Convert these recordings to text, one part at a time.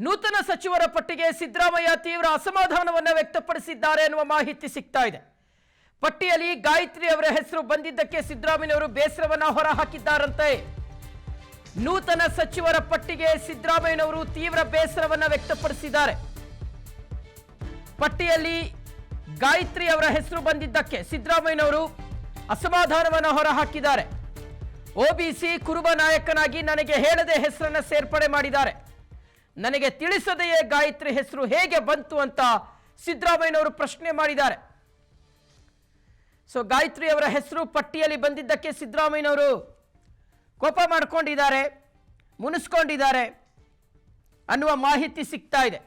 ನೂತನ ಸಚಿವರ ಪಟ್ಟಿಗೆ ಸಿದ್ದರಾಮಯ್ಯ ತೀವ್ರ ಅಸಮಾಧಾನವನ್ನು ವ್ಯಕ್ತಪಡಿಸಿದ್ದಾರೆ ಎನ್ನುವ ಮಾಹಿತಿ ಸಿಗ್ತಾ ಇದೆ. ಪಟ್ಟಿಯಲ್ಲಿ ಗಾಯತ್ರಿ ಅವರ ಹೆಸರು ಬಂದಿದ್ದಕ್ಕೆ ಸಿದ್ದರಾಮಯ್ಯನವರು ಬೇಸರವನ್ನು ಹೊರಹಾಕಿದ್ದಾರಂತೆ. ನೂತನ ಸಚಿವರ ಪಟ್ಟಿಗೆ ಸಿದ್ದರಾಮಯ್ಯನವರು ತೀವ್ರ ಬೇಸರವನ್ನು ವ್ಯಕ್ತಪಡಿಸಿದ್ದಾರೆ. ಪಟ್ಟಿಯಲ್ಲಿ ಗಾಯತ್ರಿ ಅವರ ಹೆಸರು ಬಂದಿದ್ದಕ್ಕೆ ಸಿದ್ದರಾಮಯ್ಯನವರು ಅಸಮಾಧಾನವನ್ನು ಹೊರಹಾಕಿದ್ದಾರೆ. ಒಬಿಸಿ ಕುರುಬ ನಾಯಕನಾಗಿ ನನಗೆ ಹೇಳದೆ ಹೆಸರನ್ನು ಸೇರ್ಪಡೆ ಮಾಡಿದ್ದಾರೆ. ನನಗೆ ತಿಳಿಸದೆಯೇ ಗಾಯತ್ರಿ ಹೆಸರು ಹೇಗೆ ಬಂತು ಅಂತ ಸಿದ್ದರಾಮಯ್ಯನವರು ಪ್ರಶ್ನೆ ಮಾಡಿದ್ದಾರೆ. ಸೊ ಗಾಯತ್ರಿ ಅವರ ಹೆಸರು ಪಟ್ಟಿಯಲ್ಲಿ ಬಂದಿದ್ದಕ್ಕೆ ಸಿದ್ದರಾಮಯ್ಯನವರು ಕೋಪ ಮಾಡಿಕೊಂಡಿದ್ದಾರೆ, ಮುನಿಸ್ಕೊಂಡಿದ್ದಾರೆ ಅನ್ನುವ ಮಾಹಿತಿ ಸಿಗ್ತಾ ಇದೆ.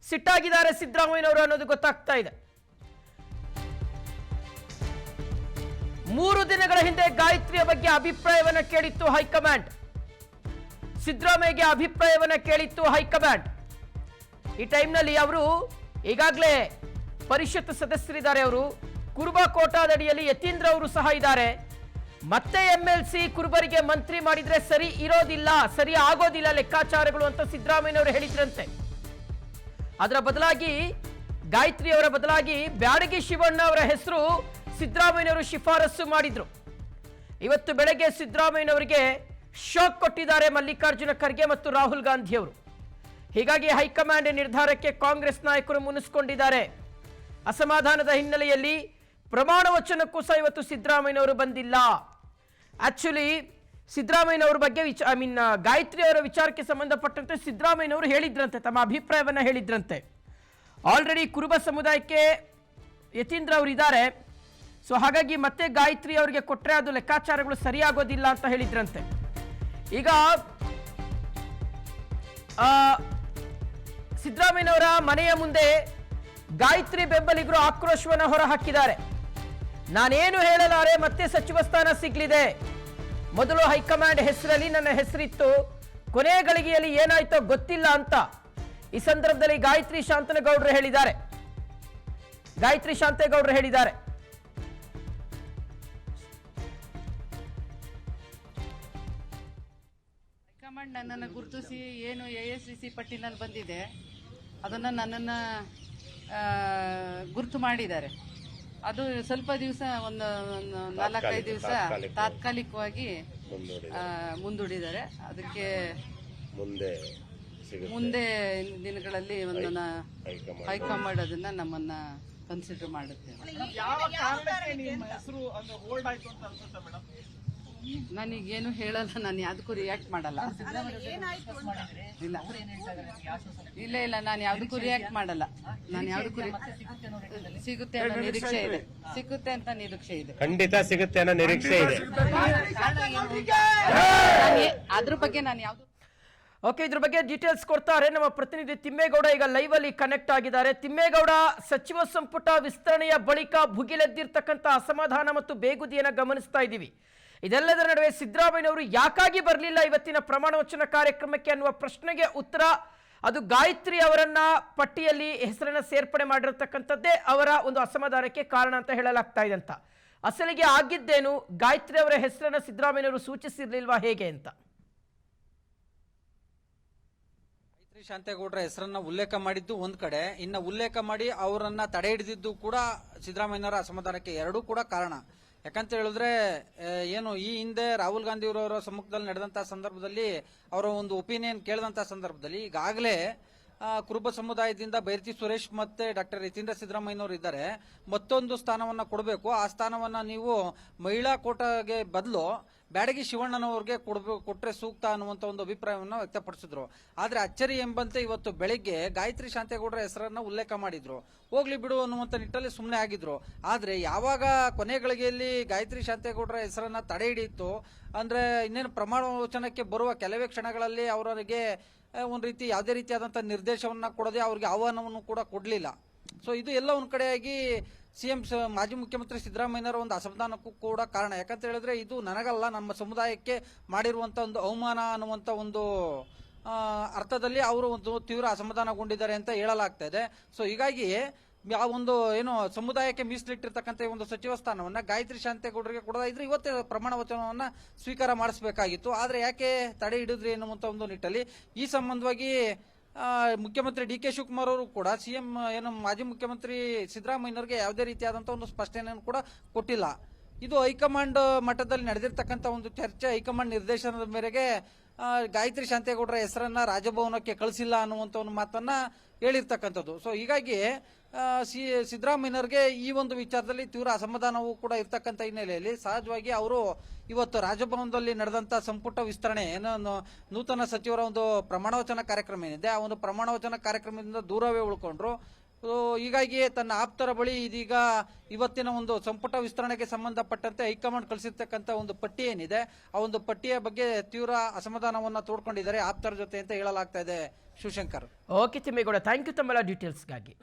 ಸಿಟ್ಟಾಗಿದ್ದಾರೆ ಸಿದ್ದರಾಮಯ್ಯನವರು ಅನ್ನೋದು ಗೊತ್ತಾಗ್ತಾ ಇದೆ. 3 ದಿನಗಳ ಹಿಂದೆ ಗಾಯತ್ರಿಯ ಬಗ್ಗೆ ಅಭಿಪ್ರಾಯವನ್ನು ಕೇಳಿತ್ತು ಹೈಕಮಾಂಡ್. ಸಿದ್ದರಾಮಯ್ಯಗೆ ಅಭಿಪ್ರಾಯವನ್ನು ಕೇಳಿತ್ತು ಹೈಕಮಾಂಡ್. ಈ ಟೈಮ್ನಲ್ಲಿ ಅವರು ಈಗಾಗಲೇ ಪರಿಷತ್ ಸದಸ್ಯರಿದ್ದಾರೆ. ಅವರು ಕುರುಬ ಕೋಟಾದಡಿಯಲ್ಲಿ ಯತೀಂದ್ರ ಅವರು ಸಹ ಇದ್ದಾರೆ. ಮತ್ತೆ MLC ಕುರುಬರಿಗೆ ಮಂತ್ರಿ ಮಾಡಿದ್ರೆ ಸರಿ ಇರೋದಿಲ್ಲ, ಸರಿ ಆಗೋದಿಲ್ಲ ಲೆಕ್ಕಾಚಾರಗಳು ಅಂತ ಸಿದ್ದರಾಮಯ್ಯನವರು ಹೇಳಿದ್ರಂತೆ. ಅದರ ಬದಲಾಗಿ ಗಾಯತ್ರಿ ಅವರ ಬದಲಾಗಿ ಬ್ಯಾಡಗಿ ಶಿವಣ್ಣ ಅವರ ಹೆಸರು ಸಿದ್ದರಾಮಯ್ಯನವರು ಶಿಫಾರಸು ಮಾಡಿದ್ರು. ಇವತ್ತು ಬೆಳಗ್ಗೆ ಸಿದ್ದರಾಮಯ್ಯನವರಿಗೆ ಶಾಕ್ ಕೊಟ್ಟಿದ್ದಾರೆ ಮಲ್ಲಿಕಾರ್ಜುನ ಖರ್ಗೆ ಮತ್ತು ರಾಹುಲ್ ಗಾಂಧಿ ಅವರು. ಹೀಗಾಗಿ ಹೈಕಮಾಂಡ್ ನಿರ್ಧಾರಕ್ಕೆ ಕಾಂಗ್ರೆಸ್ ನಾಯಕರು ಮುನಿಸಿಕೊಂಡಿದ್ದಾರೆ. ಅಸಮಾಧಾನದ ಹಿನ್ನೆಲೆಯಲ್ಲಿ ಪ್ರಮಾಣ ವಚನಕ್ಕೂ ಸಹ ಇವತ್ತು ಸಿದ್ದರಾಮಯ್ಯನವರು ಬಂದಿಲ್ಲ. ಆಕ್ಚುಲಿ ಸಿದ್ದರಾಮಯ್ಯನವರ ಬಗ್ಗೆ ಗಾಯತ್ರಿ ಅವರ ವಿಚಾರಕ್ಕೆ ಸಂಬಂಧಪಟ್ಟಂತೆ ಸಿದ್ದರಾಮಯ್ಯನವರು ಹೇಳಿದ್ರಂತೆ, ತಮ್ಮ ಅಭಿಪ್ರಾಯವನ್ನು ಹೇಳಿದ್ರಂತೆ. ಆಲ್ರೆಡಿ ಕುರುಬ ಸಮುದಾಯಕ್ಕೆ ಯತೀಂದ್ರ ಅವರು ಇದ್ದಾರೆ. ಸೊ ಹಾಗಾಗಿ ಮತ್ತೆ ಗಾಯತ್ರಿ ಅವರಿಗೆ ಕೊಟ್ಟರೆ ಅದು ಲೆಕ್ಕಾಚಾರಗಳು ಸರಿಯಾಗೋದಿಲ್ಲ ಅಂತ ಹೇಳಿದ್ರಂತೆ. ಈಗ ಸಿದ್ದರಾಮಯ್ಯನವರ ಮನೆಯ ಮುಂದೆ ಗಾಯತ್ರಿ ಬೆಂಬಲಿಗರು ಆಕ್ರೋಶವನ್ನು ಹೊರಹಾಕಿದ್ದಾರೆ. ನಾನೇನು ಹೇಳಲಾರೆ, ಮತ್ತೆ ಸಚಿವ ಸ್ಥಾನ ಸಿಗ್ಲಿದೆ. ಮೊದಲು ಹೈಕಮಾಂಡ್ ಹೆಸರಲ್ಲಿ ನನ್ನ ಹೆಸರಿತ್ತು, ಕೊನೆ ಗಳಿಗೆಯಲ್ಲಿ ಏನಾಯ್ತೋ ಗೊತ್ತಿಲ್ಲ ಅಂತ ಈ ಸಂದರ್ಭದಲ್ಲಿ ಗಾಯತ್ರಿ ಶಾಂತನಗೌಡರು ಹೇಳಿದ್ದಾರೆ. ಹೈಕಮಾಂಡ್ ನನ್ನನ್ನು ಗುರುತಿಸಿ ಏನು AICC ಪಟ್ಟಿನಲ್ಲಿ ಬಂದಿದೆ ಅದನ್ನು ನನ್ನನ್ನು ಗುರುತು ಮಾಡಿದ್ದಾರೆ. ಅದು ಸ್ವಲ್ಪ ದಿವಸ ಒಂದು 4-5 ದಿವಸ ತಾತ್ಕಾಲಿಕವಾಗಿ ಮುಂದೂಡಿದ್ದಾರೆ. ಅದಕ್ಕೆ ಮುಂದೆ ದಿನಗಳಲ್ಲಿ ಒಂದು ಹೈಕಮಾಂಡ್ ಅದನ್ನ ನಮ್ಮನ್ನ ಕನ್ಸಿಡರ್ ಮಾಡುತ್ತೆ. ನನಗೇನು ಹೇಳಲ್ಲ, ನಾನು ಯಾವುದಕ್ಕೂ ರಿಯಾಕ್ಟ್ ಮಾಡಲ್ಲ. ಇಲ್ಲ ನಾನು ಯಾವುದಕ್ಕೂ ರಿಯಾಕ್ಟ್ ಮಾಡಲ್ಲ. ನಾನು ಯಾವುದಕ್ಕೂ ಸಿಗುತ್ತೆ ಅನ್ನೋ ನಿರೀಕ್ಷೆ ಇದೆ. ಸಿಗುತ್ತೆ ಅಂತ ನಿರೀಕ್ಷೆ ಇದೆ. ಖಂಡಿತ ಸಿಗುತ್ತೆ ಅನ್ನೋ ನಿರೀಕ್ಷೆ ಇದೆ. ಅದ್ರ ಬಗ್ಗೆ ನಾನು ಯಾವ್ದು ಓಕೆ, ಇದ್ರ ಬಗ್ಗೆ ಡೀಟೇಲ್ಸ್ ಕೊಡ್ತಾರೆ ನಮ್ಮ ಪ್ರತಿನಿಧಿ ತಿಮ್ಮೇಗೌಡ. ಈಗ ಲೈವ್ ಅಲ್ಲಿ ಕನೆಕ್ಟ್ ಆಗಿದ್ದಾರೆ. ತಿಮ್ಮೇಗೌಡ, ಸಚಿವ ಸಂಪುಟ ವಿಸ್ತರಣೆಯ ಬಳಿಕ ಭುಗಿಲೆದ್ದಿರ್ತಕ್ಕಂಥ ಅಸಮಾಧಾನ ಮತ್ತು ಬೇಗುದಿಯನ್ನು ಗಮನಿಸ್ತಾ ಇದ್ದೀವಿ. ಇದೆಲ್ಲದರ ನಡುವೆ ಸಿದ್ದರಾಮಯ್ಯನವರು ಯಾಕಾಗಿ ಬರಲಿಲ್ಲ ಇವತ್ತಿನ ಪ್ರಮಾಣ ವಚನ ಕಾರ್ಯಕ್ರಮಕ್ಕೆ ಅನ್ನುವ ಪ್ರಶ್ನೆಗೆ ಉತ್ತರ, ಅದು ಗಾಯತ್ರಿ ಅವರನ್ನ ಪಟ್ಟಿಯಲ್ಲಿ ಹೆಸರನ್ನ ಸೇರ್ಪಡೆ ಮಾಡಿರತಕ್ಕಂಥದ್ದೇ ಅವರ ಒಂದು ಅಸಮಾಧಾನಕ್ಕೆ ಕಾರಣ ಅಂತ ಹೇಳಲಾಗ್ತಾ ಇದೆ ಅಂತ. ಅಸಲಿಗೆ ಆಗಿದ್ದೇನು? ಗಾಯತ್ರಿ ಅವರ ಹೆಸರನ್ನ ಸಿದ್ದರಾಮಯ್ಯನವರು ಸೂಚಿಸಿರ್ಲಿಲ್ವಾ ಹೇಗೆ ಅಂತ? ಶಾಂತೇಗೌಡರ ಹೆಸರನ್ನ ಉಲ್ಲೇಖ ಮಾಡಿದ್ದು ಒಂದ್ ಕಡೆ, ಇನ್ನ ಉಲ್ಲೇಖ ಮಾಡಿ ಅವರನ್ನ ತಡೆ ಹಿಡಿದಿದ್ದು ಕೂಡ ಸಿದ್ದರಾಮಯ್ಯನವರ ಅಸಮಾಧಾನಕ್ಕೆ ಎರಡೂ ಕೂಡ ಕಾರಣ. ಯಾಕಂತ ಹೇಳಿದ್ರೆ ಏನು ಈ ಹಿಂದೆ ರಾಹುಲ್ ಗಾಂಧಿ ಅವರವರ ಸಮ್ಮುಖದಲ್ಲಿ ನಡೆದಂತಹ ಸಂದರ್ಭದಲ್ಲಿ ಅವರ ಒಂದು ಒಪಿನಿಯನ್ ಕೇಳಿದಂತಹ ಸಂದರ್ಭದಲ್ಲಿ ಈಗಾಗಲೇ ಕುರುಬ ಸಮುದಾಯದಿಂದ ಬೈರತಿ ಸುರೇಶ್ ಮತ್ತೆ ಡಾಕ್ಟರ್ ಯತೀಂದ್ರ ಸಿದ್ದರಾಮಯ್ಯನವರು ಇದ್ದಾರೆ, ಮತ್ತೊಂದು ಸ್ಥಾನವನ್ನ ಕೊಡಬೇಕು, ಆ ಸ್ಥಾನವನ್ನ ನೀವು ಮಹಿಳಾ ಕೋಟಾಗೆ ಬದಲು ಬ್ಯಾಡಗಿ ಶಿವಣ್ಣನವ್ರಿಗೆ ಕೊಟ್ರೆ ಸೂಕ್ತ ಅನ್ನುವಂತ ಒಂದು ಅಭಿಪ್ರಾಯವನ್ನ ವ್ಯಕ್ತಪಡಿಸಿದ್ರು. ಆದ್ರೆ ಅಚ್ಚರಿ ಎಂಬಂತೆ ಇವತ್ತು ಬೆಳಿಗ್ಗೆ ಗಾಯತ್ರಿ ಶಾಂತೇಗೌಡರ ಹೆಸರನ್ನ ಉಲ್ಲೇಖ ಮಾಡಿದ್ರು. ಹೋಗ್ಲಿ ಬಿಡು ಅನ್ನುವಂತ ನಿಟ್ಟಲ್ಲಿ ಸುಮ್ಮನೆ ಆಗಿದ್ರು. ಆದ್ರೆ ಯಾವಾಗ ಕೊನೆ ಗಳಿಗೆಯಲ್ಲಿ ಗಾಯತ್ರಿ ಶಾಂತೇಗೌಡರ ಹೆಸರನ್ನ ತಡೆ ಹಿಡಿಯಿತು ಅಂದ್ರೆ ಇನ್ನೇನು ಪ್ರಮಾಣ ವಚನಕ್ಕೆ ಬರುವ ಕೆಲವೇ ಕ್ಷಣಗಳಲ್ಲಿ ಅವರಿಗೆ ಒಂದ್ ರೀತಿ ಯಾವುದೇ ರೀತಿಯಾದಂತಹ ನಿರ್ದೇಶವನ್ನ ಕೊಡದೆ ಅವ್ರಿಗೆ ಆಹ್ವಾನವನ್ನು ಕೂಡ ಕೊಡ್ಲಿಲ್ಲ. ಸೊ ಇದು ಎಲ್ಲ ಒಂದ್ ಕಡೆಯಾಗಿ CM ಮಾಜಿ ಮುಖ್ಯಮಂತ್ರಿ ಸಿದ್ದರಾಮಯ್ಯನವರ ಒಂದು ಅಸಮಾಧಾನಕ್ಕೂ ಕೂಡ ಕಾರಣ. ಯಾಕಂತ ಹೇಳಿದ್ರೆ ಇದು ನನಗಲ್ಲ, ನಮ್ಮ ಸಮುದಾಯಕ್ಕೆ ಮಾಡಿರುವಂತ ಒಂದು ಅವಮಾನ ಅನ್ನುವಂತ ಒಂದು ಅರ್ಥದಲ್ಲಿ ಅವರು ಒಂದು ತೀವ್ರ ಅಸಮಾಧಾನಗೊಂಡಿದ್ದಾರೆ ಅಂತ ಹೇಳಲಾಗ್ತಾ ಇದೆ. ಸೊ ಹೀಗಾಗಿ ಆ ಒಂದು ಏನು ಸಮುದಾಯಕ್ಕೆ ಮೀಸಲಿಟ್ಟಿರ್ತಕ್ಕಂಥ ಒಂದು ಸಚಿವ ಸ್ಥಾನವನ್ನ ಗಾಯತ್ರಿ ಶಾಂತೇಗೌಡರಿಗೆ ಕೊಡೋದಾದ್ರೆ ಇವತ್ತೇ ಪ್ರಮಾಣ ವಚನವನ್ನ ಸ್ವೀಕಾರ ಮಾಡಿಸಬೇಕಾಗಿತ್ತು. ಆದ್ರೆ ಯಾಕೆ ತಡೆ ಹಿಡಿದ್ರಿ ಎನ್ನುವಂತ ಒಂದು ನಿಟ್ಟಲ್ಲಿ ಈ ಸಂಬಂಧವಾಗಿ ಮುಖ್ಯಮಂತ್ರಿ ಡಿ ಕೆ ಶಿವಕುಮಾರ್ ಅವರು ಕೂಡ ಸಿಎಂ ಏನು ಮಾಜಿ ಮುಖ್ಯಮಂತ್ರಿ ಸಿದ್ದರಾಮಯ್ಯನವರಿಗೆ ಯಾವುದೇ ರೀತಿಯಾದಂತಹ ಒಂದು ಸ್ಪಷ್ಟನೆಯನ್ನು ಕೂಡ ಕೊಟ್ಟಿಲ್ಲ. ಇದು ಹೈಕಮಾಂಡ್ ಮಟ್ಟದಲ್ಲಿ ನಡೆದಿರ್ತಕ್ಕಂಥ ಒಂದು ಚರ್ಚೆ. ಹೈಕಮಾಂಡ್ ನಿರ್ದೇಶನದ ಮೇರೆಗೆ ಗಾಯತ್ರಿ ಶಾಂತೇಗೌಡರ ಹೆಸರನ್ನ ರಾಜಭವನಕ್ಕೆ ಕಳಿಸಿಲ್ಲ ಅನ್ನುವಂತ ಒಂದು ಮಾತನ್ನ ಹೇಳಿರ್ತಕ್ಕಂಥದ್ದು. ಸೊ ಹೀಗಾಗಿ ಸಿದ್ದರಾಮಯ್ಯನವರಿಗೆ ಈ ಒಂದು ವಿಚಾರದಲ್ಲಿ ತೀವ್ರ ಅಸಮಾಧಾನವೂ ಕೂಡ ಇರ್ತಕ್ಕಂಥ ಹಿನ್ನೆಲೆಯಲ್ಲಿ ಸಹಜವಾಗಿ ಅವರು ಇವತ್ತು ರಾಜಭವನದಲ್ಲಿ ನಡೆದಂತ ಸಂಪುಟ ವಿಸ್ತರಣೆ ಏನೋ ನೂತನ ಸಚಿವರ ಒಂದು ಪ್ರಮಾಣವಚನ ಕಾರ್ಯಕ್ರಮ ಏನಿದೆ ಆ ಒಂದು ಪ್ರಮಾಣವಚನ ಕಾರ್ಯಕ್ರಮದಿಂದ ದೂರವೇ ಉಳ್ಕೊಂಡ್ರು. ಹೀಗಾಗಿ ತನ್ನ ಆಪ್ತರ ಬಳಿ ಇದೀಗ ಇವತ್ತಿನ ಒಂದು ಸಂಪುಟ ವಿಸ್ತರಣೆಗೆ ಸಂಬಂಧಪಟ್ಟಂತೆ ಹೈಕಮಾಂಡ್ ಕಳಿಸಿರ್ತಕ್ಕಂಥ ಒಂದು ಪಟ್ಟಿ ಏನಿದೆ ಆ ಒಂದು ಪಟ್ಟಿಯ ಬಗ್ಗೆ ತೀವ್ರ ಅಸಮಾಧಾನವನ್ನ ತೋಡ್ಕೊಂಡಿದ್ದಾರೆ ಆಪ್ತರ ಜೊತೆ ಅಂತ ಹೇಳಲಾಗ್ತಾ ಇದೆ. Shivashankar. Okay Thimmegowda, thank you ತಮ್ಮೆಲ್ಲ ಡೀಟೇಲ್ಸ್ಗಾಗಿ.